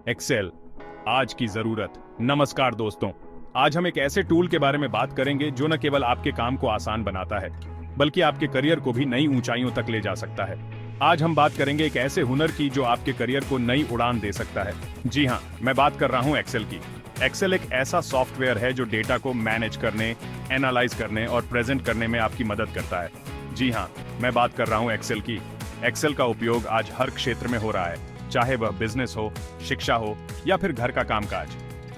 Excel आज की जरूरत। नमस्कार दोस्तों, आज हम एक ऐसे टूल के बारे में बात करेंगे जो न केवल आपके काम को आसान बनाता है बल्कि आपके करियर को भी नई ऊंचाइयों तक ले जा सकता है। आज हम बात करेंगे एक ऐसे हुनर की जो आपके करियर को नई उड़ान दे सकता है। जी हाँ, मैं बात कर रहा हूँ एक्सेल की। एक्सेल एक ऐसा सॉफ्टवेयर है जो डेटा को मैनेज करने, एनालाइज करने और प्रेजेंट करने में आपकी मदद करता है। जी हाँ, मैं बात कर रहा हूँ एक्सेल की। एक्सेल का उपयोग आज हर क्षेत्र में हो रहा है, चाहे वह बिजनेस हो, शिक्षा हो या फिर घर का कामकाज।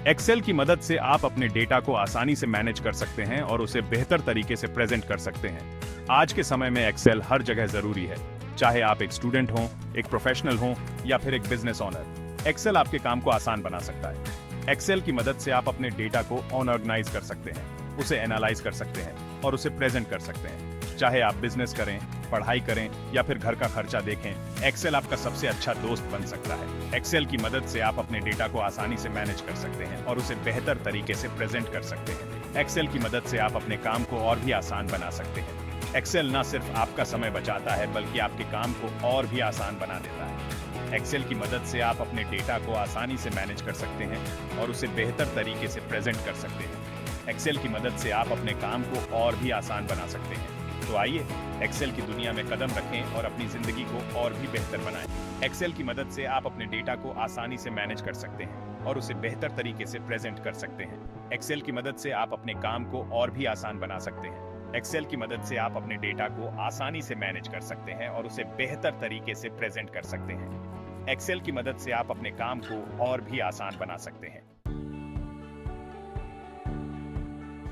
एक्सेल की मदद से आप अपने डेटा को आसानी से मैनेज कर सकते हैं और उसे बेहतर तरीके से प्रेजेंट कर सकते हैं। आज के समय में एक्सेल हर जगह जरूरी है, चाहे आप एक स्टूडेंट हो, एक प्रोफेशनल हो या फिर एक बिजनेस ओनर। एक्सेल आपके काम को आसान बना सकता है। एक्सेल की मदद से आप अपने डेटा को ऑर्गेनाइज कर सकते हैं, उसे एनालाइज कर सकते हैं और उसे प्रेजेंट कर सकते हैं। चाहे आप बिजनेस करें, पढ़ाई करें या फिर घर का खर्चा देखें, एक्सेल आपका सबसे अच्छा दोस्त बन सकता है। एक्सेल की मदद से आप अपने डेटा को आसानी से मैनेज कर सकते हैं और उसे बेहतर तरीके से प्रेजेंट कर सकते हैं। एक्सेल की मदद से आप अपने काम को और भी आसान बना सकते हैं। एक्सेल न सिर्फ आपका समय बचाता है बल्कि आपके काम को और भी आसान बना देता है। एक्सेल की मदद से आप अपने डेटा को आसानी से मैनेज कर सकते हैं और उसे बेहतर तरीके से प्रेजेंट कर सकते हैं। एक्सेल की मदद से आप अपने काम को और भी आसान बना सकते हैं। तो आइए एक्सेल की दुनिया में कदम रखें और अपनी जिंदगी को और भी बेहतर बनाएं। एक्सेल की मदद से आप अपने डेटा को आसानी से मैनेज कर सकते हैं और उसे बेहतर तरीके से प्रेजेंट कर सकते हैं। एक्सेल की मदद से आप अपने काम को और भी आसान बना सकते हैं। एक्सेल की मदद से आप अपने डेटा को आसानी से मैनेज कर सकते हैं और उसे बेहतर तरीके से प्रेजेंट कर सकते हैं। एक्सेल की मदद से आप अपने काम को और भी आसान बना सकते हैं।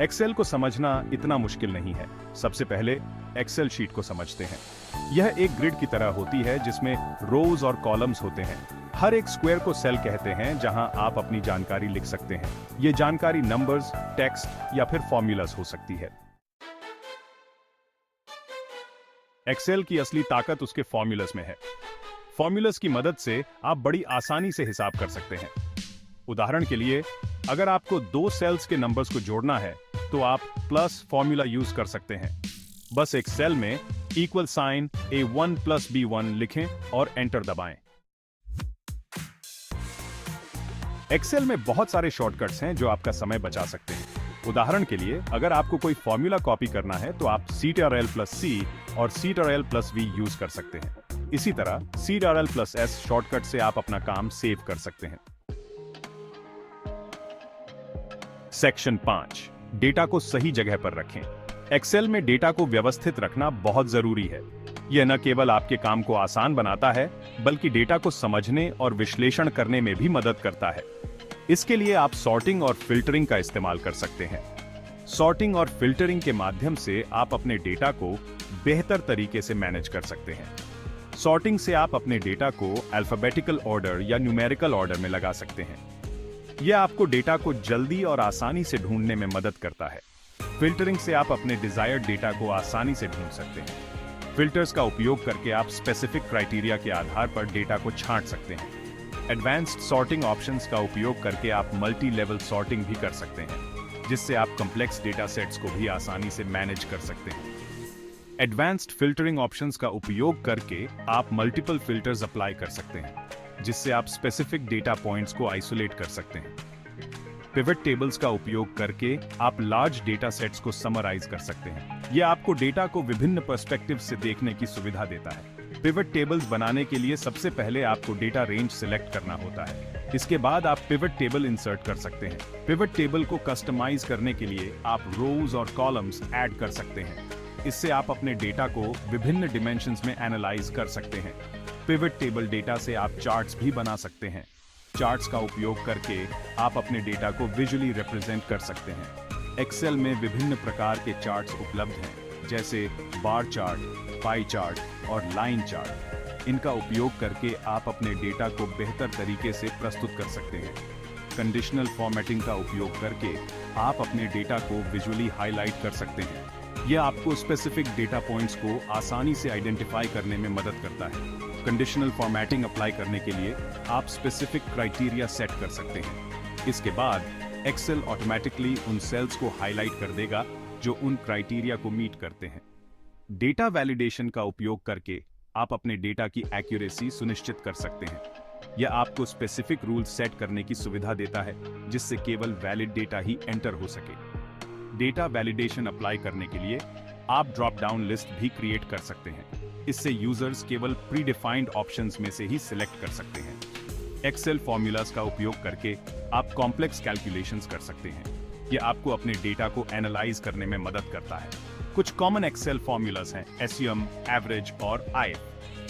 एक्सेल को समझना इतना मुश्किल नहीं है। सबसे पहले एक्सेल शीट को समझते हैं। यह एक ग्रिड की तरह होती है जिसमें रोज और कॉलम्स होते हैं। हर एक स्क्वायर को सेल कहते हैं जहां आप अपनी जानकारी लिख सकते हैं। ये जानकारी नंबर्स, टेक्स्ट या फिर फॉर्मूलास हो सकती है। एक्सेल की असली ताकत उसके फॉर्मूलास में है। फॉर्मूलास की मदद से आप बड़ी आसानी से हिसाब कर सकते हैं। उदाहरण के लिए, अगर आपको दो सेल्स के नंबर्स को जोड़ना है तो आप प्लस फॉर्मूला यूज कर सकते हैं। बस एक सेल में इक्वल साइन A1 + B1 लिखें और एंटर दबाएं। एक्सेल में बहुत सारे शॉर्टकट्स हैं जो आपका समय बचा सकते हैं। उदाहरण के लिए, अगर आपको कोई फॉर्मूला कॉपी करना है तो आप Ctrl+C और Ctrl+V यूज कर सकते हैं। इसी तरह Ctrl+S शॉर्टकट से आप अपना काम सेव कर सकते हैं। सेक्शन 5, डेटा को सही जगह पर रखें। एक्सेल में डेटा को व्यवस्थित रखना बहुत जरूरी है। यह न केवल आपके काम को आसान बनाता है बल्कि डेटा को समझने और विश्लेषण करने में भी मदद करता है। इसके लिए आप सॉर्टिंग और फिल्टरिंग का इस्तेमाल कर सकते हैं। सॉर्टिंग और फिल्टरिंग के माध्यम से आप अपने डेटा को बेहतर तरीके से मैनेज कर सकते हैं। सॉर्टिंग से आप अपने डेटा को अल्फाबेटिकल ऑर्डर या न्यूमेरिकल ऑर्डर में लगा सकते हैं। यह आपको डेटा को जल्दी और आसानी से ढूंढने में मदद करता है। फिल्टरिंग से आप अपने डिजायर्ड डेटा को आसानी से ढूंढ सकते हैं। फिल्टर्स का उपयोग करके आप स्पेसिफिक क्राइटेरिया के आधार पर डेटा को छांट सकते हैं। एडवांस्ड सॉर्टिंग ऑप्शंस का उपयोग करके आप मल्टी लेवल सॉर्टिंग भी कर सकते हैं, जिससे आप कॉम्प्लेक्स डेटा सेट्स को भी आसानी से मैनेज कर सकते हैं। एडवांस्ड फिल्टरिंग ऑप्शंस का उपयोग करके आप मल्टीपल फिल्टर्स अप्लाई कर सकते हैं, जिससे आप स्पेसिफिक डेटा पॉइंट्स को आइसोलेट कर सकते हैं। पिवट टेबल्स का उपयोग करके आप लार्ज डेटा सेट्स को समराइज कर सकते हैं। यह आपको डेटा को विभिन्न पर्सपेक्टिव से देखने की सुविधा देता है। पिवट टेबल्स बनाने के लिए सबसे पहले आपको डेटा रेंज सिलेक्ट करना होता है। इसके बाद आप पिवट टेबल इंसर्ट कर सकते हैं। पिवट टेबल को कस्टमाइज करने के लिए आप रोज और कॉलम्स ऐड कर सकते हैं। इससे आप अपने डेटा को विभिन्न डिमेंशंस में एनालाइज कर सकते हैं। पिवट टेबल डेटा से आप चार्ट्स भी बना सकते हैं। चार्ट्स का उपयोग करके आप अपने डेटा को विजुअली रिप्रेजेंट कर सकते हैं। एक्सेल में विभिन्न प्रकार के चार्ट्स उपलब्ध हैं, जैसे बार चार्ट, पाई चार्ट और लाइन चार्ट। इनका उपयोग करके आप अपने डेटा को बेहतर तरीके से प्रस्तुत कर सकते हैं। कंडीशनल फॉर्मेटिंग का उपयोग करके आप अपने डेटा को विजुअली हाईलाइट कर सकते हैं। यह आपको स्पेसिफिक डेटा पॉइंट्स को आसानी से आइडेंटिफाई करने में मदद करता है। कंडीशनल फॉर्मेटिंग अप्लाई करने के लिए आप स्पेसिफिक क्राइटेरिया सेट कर सकते हैं। इसके बाद एक्सेल ऑटोमेटिकली उन सेल्स को हाईलाइट कर देगा जो उन क्राइटेरिया को मीट करते हैं। डेटा वैलिडेशन का उपयोग करके आप अपने डेटा की एक्यूरेसी सुनिश्चित कर सकते हैं। यह आपको स्पेसिफिक रूल सेट करने की सुविधा देता है जिससे केवल वैलिड डेटा ही एंटर हो सके। डेटा वैलिडेशन अप्लाई करने के लिए आप ड्रॉप डाउन लिस्ट भी क्रिएट कर सकते हैं। इससे यूजर्स केवल प्री डिफाइंड ऑप्शंस में से ही सिलेक्ट कर सकते हैं। एक्सेल फॉर्मूलाज का उपयोग करके आप कॉम्प्लेक्स कैलकुलेशंस कर सकते हैं। यह आपको अपने डेटा को एनालाइज करने में मदद करता है। कुछ कॉमन एक्सेल फॉर्मूलाज हैं एसयूएम, एवरेज और आईएफ।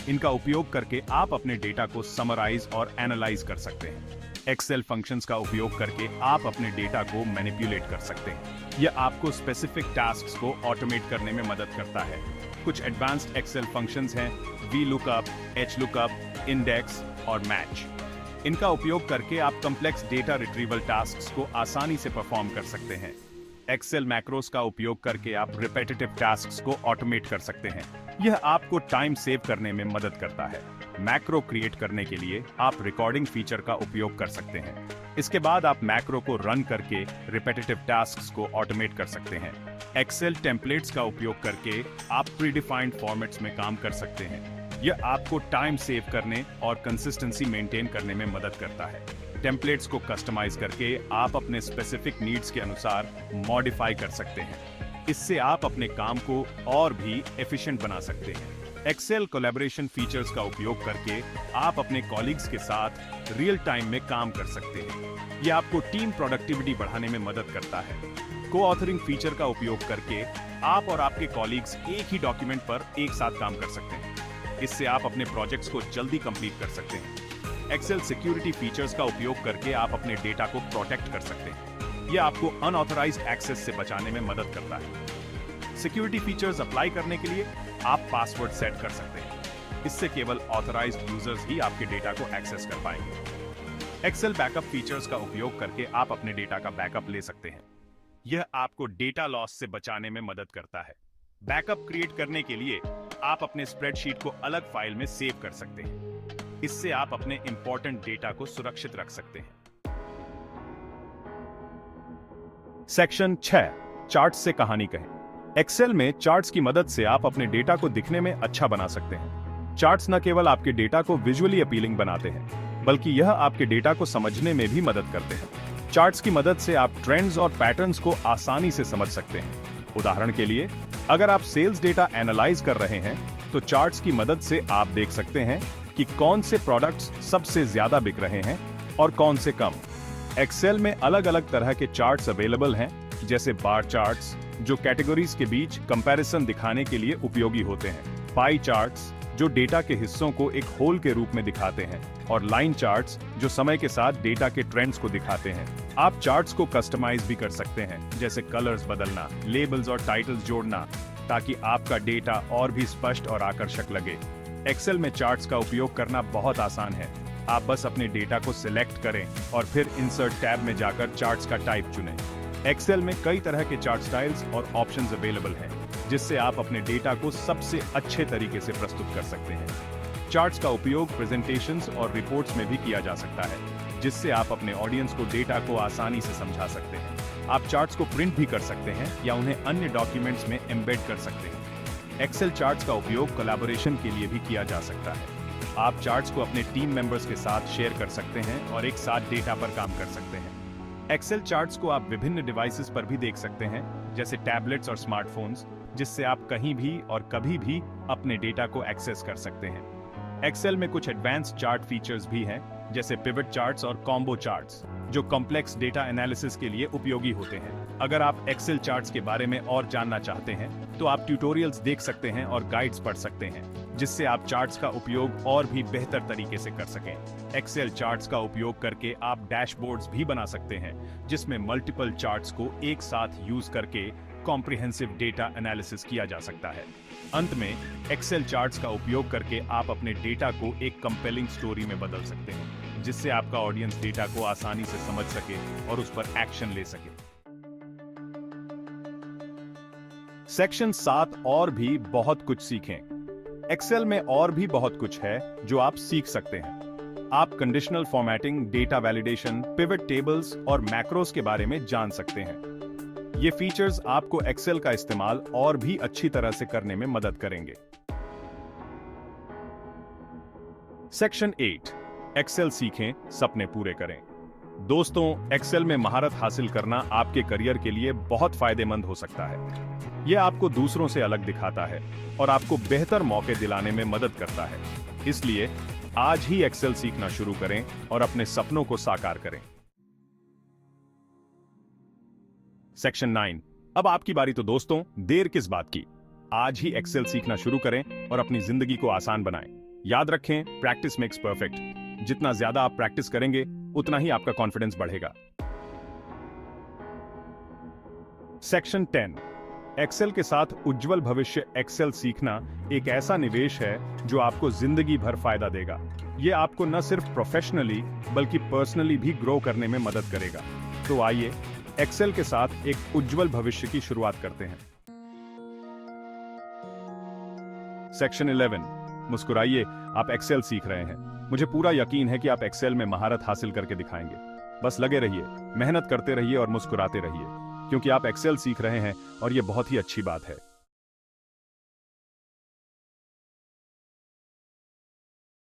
इनका उपयोग करके आप अपने डेटा को समराइज और एनालाइज कर सकते हैं। एक्सेल फंक्शंस का उपयोग करके आप अपने डेटा को मैनिपुलेट कर सकते हैं। यह आपको स्पेसिफिक टास्क्स को ऑटोमेट करने में मदद करता है। कुछ एडवांस्ड एक्सेल फंक्शंस हैं VLOOKUP, HLOOKUP, इंडेक्स और मैच। इनका उपयोग करके आप कॉम्प्लेक्स डेटा रिट्रीवल टास्क्स को आसानी से परफॉर्म कर सकते हैं। एक्सेल मैक्रोस का उपयोग करके आप रिपीटेटिव टास्क्स को ऑटोमेट कर सकते हैं। यह आपको टाइम सेव करने में मदद करता है। मैक्रो क्रिएट करने के लिए आप रिकॉर्डिंग फीचर का उपयोग कर सकते हैं। इसके बाद आप मैक्रो को रन करके रिपीटेटिव टास्क्स को ऑटोमेट कर सकते हैं। एक्सेल टेम्पलेट्स का उपयोग करके आप प्रीडिफाइंड फॉर्मेट्स में काम कर सकते हैं। यह आपको टाइम सेव करने और कंसिस्टेंसी मेंटेन करने में मदद करता है। टेम्पलेट्स को कस्टमाइज करके आप अपने स्पेसिफिक नीड्स के अनुसार मॉडिफाई कर सकते हैं। इससे आप अपने काम को और भी एफिशिएंट बना सकते हैं। एक्सेल कोलैबोरेशन फीचर्स का उपयोग करके आप अपने कॉलीग्स के साथ रियल टाइम में काम कर सकते हैं। यह आपको टीम प्रोडक्टिविटी बढ़ाने में मदद करता है। को-ऑथरिंग फीचर का उपयोग करके आप और आपके कॉलीग्स एक ही डॉक्यूमेंट पर एक साथ काम कर सकते हैं। इससे आप अपने प्रोजेक्ट्स को जल्दी कंप्लीट कर सकते हैं। एक्सेल सिक्योरिटी फीचर्स का उपयोग करके आप अपने डेटा को प्रोटेक्ट कर सकते हैं। यह आपको अनऑथराइज्ड एक्सेस से बचाने में मदद करता है। सिक्योरिटी फीचर्स अप्लाई करने के लिए आप पासवर्ड सेट कर सकते हैं। इससे केवल ऑथराइज्ड यूजर्स ही आपके डेटा को एक्सेस कर पाएंगे। एक्सेल बैकअप फीचर्स का उपयोग करके आप अपने डेटा का बैकअप ले सकते हैं। यह आपको डेटा लॉस से बचाने में मदद करता है। बैकअप क्रिएट करने के लिए आप अपने स्प्रेडशीट को अलग फाइल में सेव कर सकते हैं। इससे आप अपने इंपॉर्टेंट डेटा को सुरक्षित रख सकते हैं। सेक्शन 6, चार्ट से कहानी कहें। एक्सेल में चार्ट्स की मदद से आप अपने डेटा को दिखने में अच्छा बना सकते हैं। चार्ट्स न केवल आपके डेटा को विजुअली अपीलिंग बनाते हैं, बल्कि यह आपके डेटा को समझने में भी मदद करते हैं। चार्ट्स की मदद से आप ट्रेंड्स और पैटर्न्स को आसानी से समझ सकते हैं। उदाहरण के लिए, अगर आप सेल्स डेटा एनालाइज कर रहे हैं, तो चार्ट्स की मदद से आप देख सकते हैं कि कौन से प्रोडक्ट्स सबसे ज्यादा बिक रहे हैं और कौन से कम। एक्सेल में अलग अलग तरह के चार्ट्स अवेलेबल हैं, जैसे बार चार्ट्स, जो कैटेगरीज के बीच कंपैरिजन दिखाने के लिए उपयोगी होते हैं, पाई चार्ट्स, जो डेटा के हिस्सों को एक होल के रूप में दिखाते हैं, और लाइन चार्ट्स, जो समय के साथ डेटा के ट्रेंड्स को दिखाते हैं। आप चार्ट्स को कस्टमाइज भी कर सकते हैं, जैसे कलर्स बदलना, लेबल्स और टाइटल्स जोड़ना, ताकि आपका डेटा और भी स्पष्ट और आकर्षक लगे। एक्सेल में चार्ट्स का उपयोग करना बहुत आसान है। आप बस अपने डेटा को सिलेक्ट करें और फिर इंसर्ट टैब में जाकर चार्ट्स का टाइप चुनें। एक्सेल में कई तरह के चार्ट स्टाइल्स और ऑप्शंस अवेलेबल हैं, जिससे आप अपने डेटा को सबसे अच्छे तरीके से प्रस्तुत कर सकते हैं। चार्ट्स का उपयोग प्रेजेंटेशंस और रिपोर्ट्स में भी किया जा सकता है, जिससे आप अपने ऑडियंस को डेटा को आसानी से समझा सकते हैं। आप चार्ट्स को प्रिंट भी कर सकते हैं या उन्हें अन्य डॉक्यूमेंट्स में एम्बेड कर सकते हैं। एक्सेल चार्ट्स का उपयोग कोलैबोरेशन के लिए भी किया जा सकता है। आप चार्ट्स को अपने टीम मेंबर्स के साथ शेयर कर सकते हैं और एक साथ डेटा पर काम कर सकते हैं। एक्सेल चार्ट्स को आप विभिन्न डिवाइसेस पर भी देख सकते हैं, जैसे टैबलेट्स और स्मार्टफोन्स, जिससे आप कहीं भी और कभी भी अपने डेटा को एक्सेस कर सकते हैं। एक्सेल में कुछ एडवांस्ड चार्ट फीचर्स भी हैं, जैसे पिवट चार्ट्स और कॉम्बो चार्ट्स, जो कॉम्प्लेक्स डेटा एनालिसिस के लिए उपयोगी होते हैं। अगर आप एक्सेल चार्ट्स के बारे में और जानना चाहते हैं, तो आप ट्यूटोरियल्स देख सकते हैं और गाइड्स पढ़ सकते हैं, जिससे आप चार्ट्स का उपयोग और भी बेहतर तरीके से कर सकें। एक्सेल चार्ट्स का उपयोग करके आप डैशबोर्ड्स भी बना सकते हैं, जिसमें मल्टीपल चार्ट्स को एक साथ यूज करके कॉम्प्रिहेंसिव डेटा एनालिसिस किया जा सकता है। अंत में, एक्सेल चार्ट्स का उपयोग करके आप अपने डेटा को एक कंपेलिंग स्टोरी में बदल सकते हैं, जिससे आपका ऑडियंस डेटा को आसानी से समझ सके और उस पर एक्शन ले सके। सेक्शन 7 और भी बहुत कुछ सीखें। एक्सेल में और भी बहुत कुछ है जो आप सीख सकते हैं। आप conditional formatting, data validation, pivot tables और मैक्रोस के बारे में जान सकते हैं। ये फीचर्स आपको एक्सेल का इस्तेमाल और भी अच्छी तरह से करने में मदद करेंगे। सेक्शन 8, एक्सेल सीखें, सपने पूरे करें। दोस्तों, एक्सेल में महारत हासिल करना आपके करियर के लिए बहुत फायदेमंद हो सकता है। यह आपको दूसरों से अलग दिखाता है और आपको बेहतर मौके दिलाने में मदद करता है। इसलिए आज ही एक्सेल सीखना शुरू करें और अपने सपनों को साकार करें। सेक्शन 9। अब आपकी बारी। तो दोस्तों, देर किस बात की, आज ही एक्सेल सीखना शुरू करें और अपनी जिंदगी को आसान बनाएं। याद रखें, प्रैक्टिस मेक्स परफेक्ट। जितना ज्यादा आप प्रैक्टिस करेंगे, उतना ही आपका कॉन्फिडेंस बढ़ेगा। सेक्शन 10। एक्सेल के साथ उज्जवल भविष्य। एक्सेल सीखना एक ऐसा निवेश है जो आपको जिंदगी भर फायदा देगा। यह आपको न सिर्फ प्रोफेशनली बल्कि पर्सनली भी ग्रो करने में मदद करेगा। तो आइए एक्सेल के साथ एक उज्जवल भविष्य की शुरुआत करते हैं। सेक्शन 11। मुस्कुराइए, आप एक्सेल सीख रहे हैं। मुझे पूरा यकीन है कि आप एक्सेल में महारत हासिल करके दिखाएंगे। बस लगे रहिए, मेहनत करते रहिए और मुस्कुराते रहिए, क्योंकि आप एक्सेल सीख रहे हैं और यह बहुत ही अच्छी बात है।